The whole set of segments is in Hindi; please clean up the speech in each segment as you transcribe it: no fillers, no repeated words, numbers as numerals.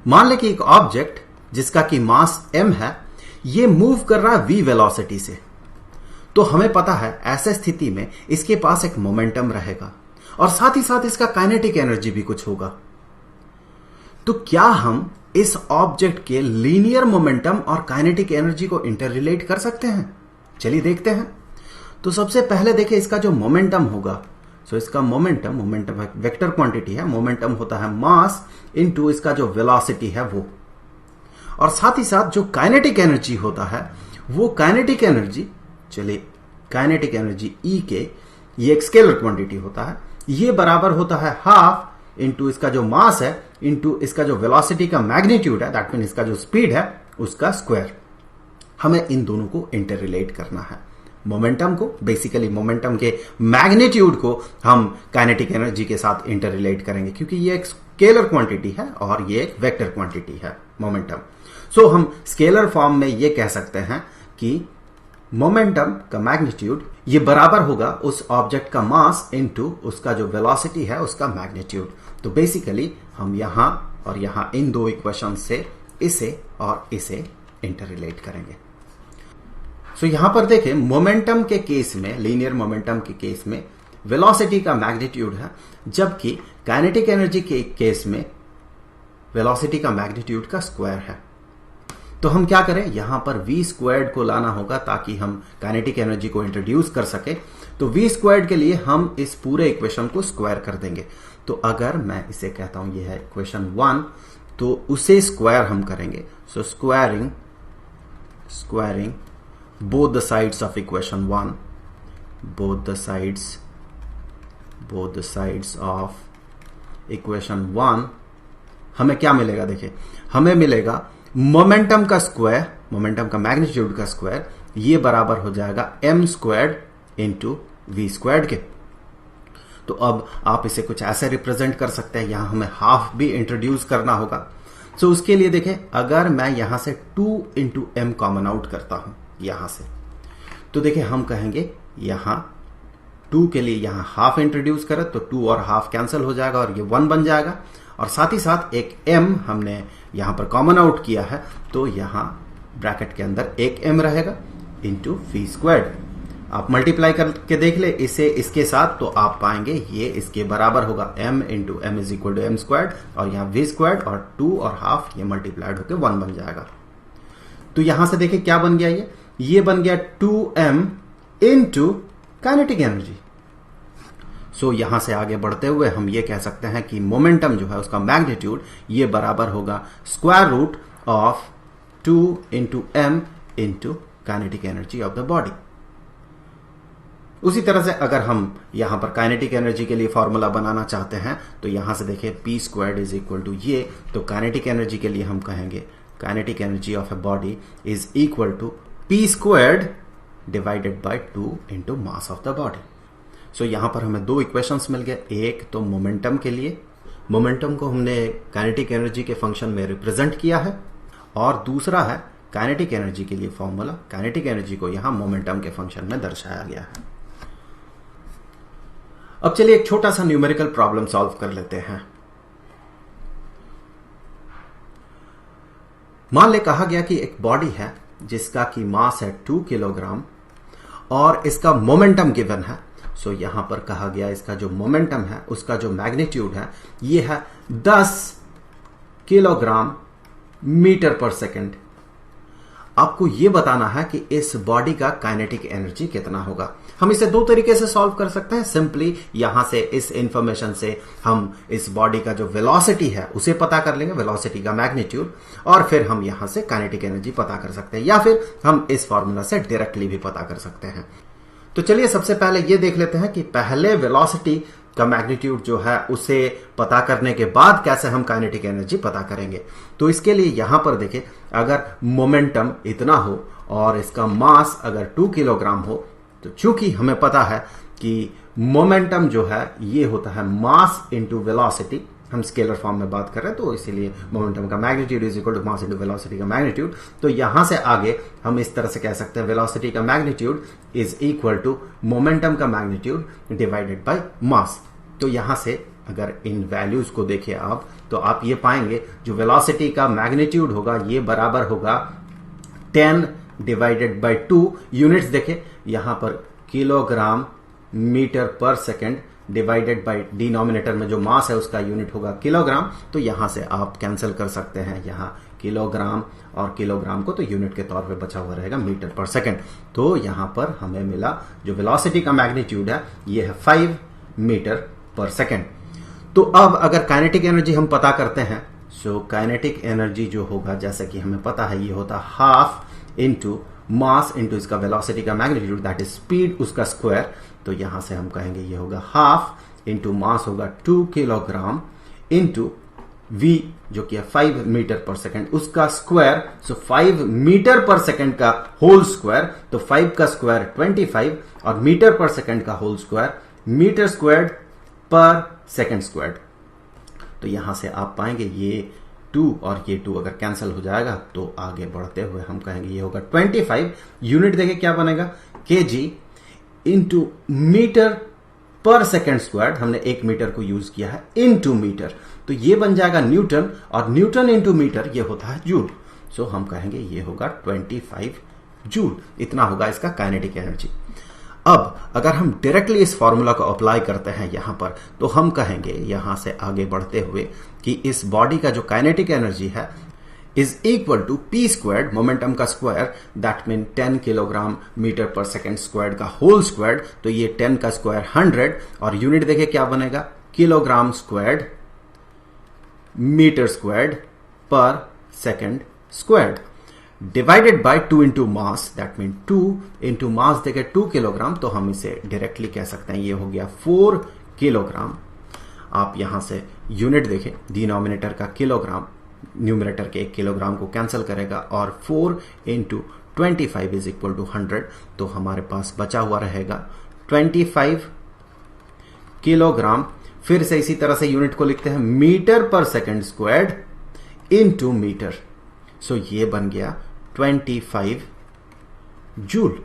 मान ले कि एक ऑब्जेक्ट जिसका कि मास m है, ये मूव कर रहा है v वेलोसिटी से, तो हमें पता है ऐसे स्थिति में इसके पास एक मोमेंटम रहेगा और साथ ही साथ इसका काइनेटिक एनर्जी भी कुछ होगा। तो क्या हम इस ऑब्जेक्ट के लीनियर मोमेंटम और काइनेटिक एनर्जी को इंटररिलेट कर सकते हैं? चलिए देखते हैं। तो सबसे पहले देखिए इसका जो मोमेंटम होगा, सो इसका मोमेंटम वेक्टर क्वांटिटी है, मोमेंटम होता है मास इनटू इसका जो वेलोसिटी है वो, और साथ ही साथ जो काइनेटिक एनर्जी होता है वो काइनेटिक एनर्जी, चलिए काइनेटिक एनर्जी ई के, ये एक स्केलर क्वांटिटी होता है, ये बराबर होता है हाफ इनटू इसका जो मास है इनटू इसका जो वेलोसिटी का मैग्नीट्यूड है, दैट मीन इसका जो स्पीड है उसका स्क्वायर। हमें इन दोनों को इंटररिलेट करना है। मोमेंटम को, बेसिकली मोमेंटम के मैग्नीट्यूड को हम काइनेटिक एनर्जी के साथ इंटररिलेट करेंगे, क्योंकि ये एक स्केलर क्वांटिटी है और ये एक वेक्टर क्वांटिटी है मोमेंटम। सो हम स्केलर फॉर्म में ये कह सकते हैं कि मोमेंटम का मैग्नीट्यूड ये बराबर होगा उस ऑब्जेक्ट का मास इनटू उसका जो वेलोसिटी है उसका मैग्नीट्यूड। तो बेसिकली हम यहां और यहां इन दो इक्वेशन से इसे और इसे इंटररिलेट करेंगे। सो यहां पर देखें, मोमेंटम के केस में, लीनियर मोमेंटम के केस में वेलोसिटी का मैग्नीट्यूड है, जबकि काइनेटिक एनर्जी के केस में वेलोसिटी का मैग्नीट्यूड का स्क्वायर है। तो हम क्या करें, यहां पर v स्क्वायर्ड को लाना होगा ताकि हम काइनेटिक एनर्जी को इंट्रोड्यूस कर सके। तो v स्क्वायर्ड के लिए हम इस पूरे इक्वेशन को स्क्वायर कर देंगे। तो अगर मैं इसे कहता हूं ये है इक्वेशन 1, तो उसे स्क्वायर हम करेंगे। सो squaring both the sides of equation 1, both the sides of equation 1, हमें क्या मिलेगा? देखिए हमें मिलेगा मोमेंटम का स्क्वायर, मोमेंटम का मैग्नीट्यूड का स्क्वायर, ये बराबर हो जाएगा m squared into v squared के। तो अब आप इसे कुछ ऐसे रिप्रेजेंट कर सकते हैं, यहां हमें हाफ भी इंट्रोड्यूस करना होगा। सो उसके लिए देखें, अगर मैं यहां से 2 इंटू m कॉमन आउट करता हूं यहां से, तो देखिए हम कहेंगे यहां 2 के लिए यहां हाफ इंट्रोड्यूस करें तो 2 और हाफ कैंसिल हो जाएगा और ये 1 बन जाएगा, और साथ ही साथ एक m हमने यहां पर कॉमन आउट किया है, तो यहां ब्रैकेट के अंदर एक m रहेगा इंटू v स्क्वायर्ड। आप मल्टीप्लाई करके देख ले इसे इसके साथ, तो आप पाएंगे ये इसके बराबर होगा m into m is equal to m squared, और यहां v स्क्वायर्ड और 2 और हाफ ये मल्टीप्लाइड होकर 1 बन जाएगा। तो यहां से देखिए क्या बन गया, ये बन गया 2m इंटू काइनेटिक एनर्जी। सो यहां से आगे बढ़ते हुए हम ये कह सकते हैं कि मोमेंटम जो है उसका मैग्नीट्यूड ये बराबर होगा square root of 2 into m into kinetic energy of the body. उसी तरह से अगर हम यहां पर काइनेटिक एनर्जी के लिए फॉर्मूला बनाना चाहते हैं, तो यहां से देखिए p squared is equal to ये, तो काइनेटिक एनर्जी के लिए हम कहेंगे kinetic energy of a body is equal to p squared divided by 2 into mass of the body. So यहां पर हमें दो इक्वेशंस मिल गए, एक तो मोमेंटम के लिए, मोमेंटम को हमने काइनेटिक एनर्जी के फंक्शन में रिप्रेजेंट किया है, और दूसरा है काइनेटिक एनर्जी के लिए फॉर्मूला, काइनेटिक एनर्जी को यहां मोमेंटम के फंक्शन में दर्शाया गया है। अब चलिए एक छोटा सा न्यूमेरिकल प्रॉब्लम सॉल्व कर लेते हैं। मान ले कहा गया कि एक बॉडी है जिसका की मास है 2 किलोग्राम और इसका मोमेंटम गिवन है। सो यहां पर कहा गया इसका जो मोमेंटम है उसका जो मैग्नीट्यूड है ये है 10 किलोग्राम मीटर पर सेकंड। आपको यह बताना है कि इस बॉडी का काइनेटिक एनर्जी कितना होगा। हम इसे दो तरीके से सॉल्व कर सकते हैं। सिंपली यहां से इस इंफॉर्मेशन से हम इस बॉडी का जो वेलोसिटी है उसे पता कर लेंगे, वेलोसिटी का मैग्नीट्यूड, और फिर हम यहां से काइनेटिक एनर्जी पता कर सकते हैं, या फिर हम इस फॉर्मूला से डायरेक्टली भी पता कर सकते हैं। तो चलिए सबसे पहले यह देख लेते हैं कि पहले वेलोसिटी का मैग्नीट्यूड जो है उसे पता करने के बाद कैसे हम काइनेटिक एनर्जी पता करेंगे। तो इसके लिए यहां पर देखें, अगर मोमेंटम इतना हो और इसका मास अगर 2 किलोग्राम हो, तो चूंकि हमें पता है कि मोमेंटम जो है ये होता है मास इंटू वेलोसिटी, हम स्केलर फॉर्म में बात कर रहे हैं, तो इसीलिए मोमेंटम का magnitude is equal to mass into velocity का मैग्नीट्यूड। तो यहां से आगे हम इस तरह से कह सकते हैं वेलोसिटी का magnitude is equal to momentum का मैग्नीट्यूड डिवाइडेड बाय मास। तो यहां से अगर इन वैल्यूज को देखें आप, तो आप ये पाएंगे जो वेलोसिटी का मैग्नीट्यूड होगा ये बराबर होगा 10 डिवाइडेड बाय 2। यूनिट्स देखें यहां पर kilogram metre per second divided by denominator में जो मास है उसका यूनिट होगा किलोग्राम। तो यहां से आप कैंसिल कर सकते हैं यहां किलोग्राम और किलोग्राम को, तो यूनिट के तौर पे बचा हुआ रहेगा मीटर पर सेकेंड। तो यहां पर हमें मिला जो वेलोसिटी का मैग्नीट्यूड है ये है 5 मीटर पर सेकेंड। तो अब अगर काइनेटिक एनर्जी हम पता करते हैं, सो काइनेटिक एनर्जी जो होगा जैसा कि हमें पता है ये होता हाफ इंटू मास इंटू इसका वेलोसिटी का मैग्नीट्यूड दैट इज स्पीड उसका स्क्वायर। तो यहां से हम कहेंगे ये होगा हाफ इंटू मास होगा 2 किलोग्राम इंटू v जो कि है 5 मीटर पर सेकेंड उसका स्क्वायर। सो 5 मीटर पर सेकेंड का होल स्क्वायर, तो 5 का स्क्वायर 25 और मीटर पर सेकेंड का होल स्क्वायर मीटर स्क्वायर्ड पर सेकेंड स्क्वायर्ड। तो यहां से आप पाएंगे ये 2 और ये 2 अगर कैंसिल हो जाएगा तो आगे बढ़ते हुए हम कहेंगे ये होगा 25। यूनिट देखें क्या बनेगा kg into metre per second square, हमने 1 मीटर को यूज किया है इंटू मीटर, तो ये बन जाएगा न्यूटन और न्यूटन इंटू मीटर ये होता है जूल। सो हम कहेंगे ये होगा 25 जूल। इतना होगा इसका काइनेटिक एनर्जी। अब अगर हम डायरेक्टली इस फॉर्मूला को अप्लाई करते हैं यहां पर, तो हम कहेंगे यहां से आगे बढ़ते हुए कि इस बॉडी का जो काइनेटिक एनर्जी है is equal to P squared, momentum का square, that mean 10 kilogram metre per second squared का होल स्क्वायर्ड। तो ये 10 का स्क्वायर 100 और यूनिट देखे क्या बनेगा किलोग्राम स्क्वायर्ड मीटर स्क्वायर्ड पर second squared divided by 2 into mass, that mean 2 into मास देखे 2 किलोग्राम। तो हम इसे डायरेक्टली कह सकते हैं ये हो गया 4 किलोग्राम। आप यहां से यूनिट देखें डिनोमिनेटर का किलोग्राम न्यूमरेटर के 1 किलोग्राम को कैंसिल करेगा और 4 इंटू 25 इज इक्वल टू 100। तो हमारे पास बचा हुआ रहेगा 25 किलोग्राम। फिर से इसी तरह से यूनिट को लिखते हैं metre per second squared into metre. सो ये बन गया 25 जूल।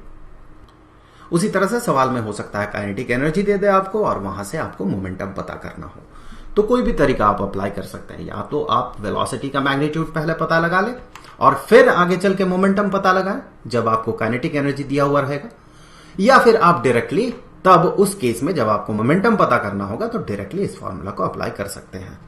उसी तरह से सवाल में हो सकता है काइनेटिक एनर्जी दे दे आपको और वहां से आपको मोमेंटम पता करना हो, तो कोई भी तरीका आप अप्लाई कर सकते हैं। या तो आप वेलोसिटी का मैग्नीट्यूड पहले पता लगा लें और फिर आगे चल के मोमेंटम पता लगाएं जब आपको काइनेटिक एनर्जी दिया हुआ रहेगा, या फिर आप डायरेक्टली तब उस केस में जब आपको मोमेंटम पता करना होगा तो डायरेक्टली इस फॉर्मूला को अप्लाई कर सकते हैं।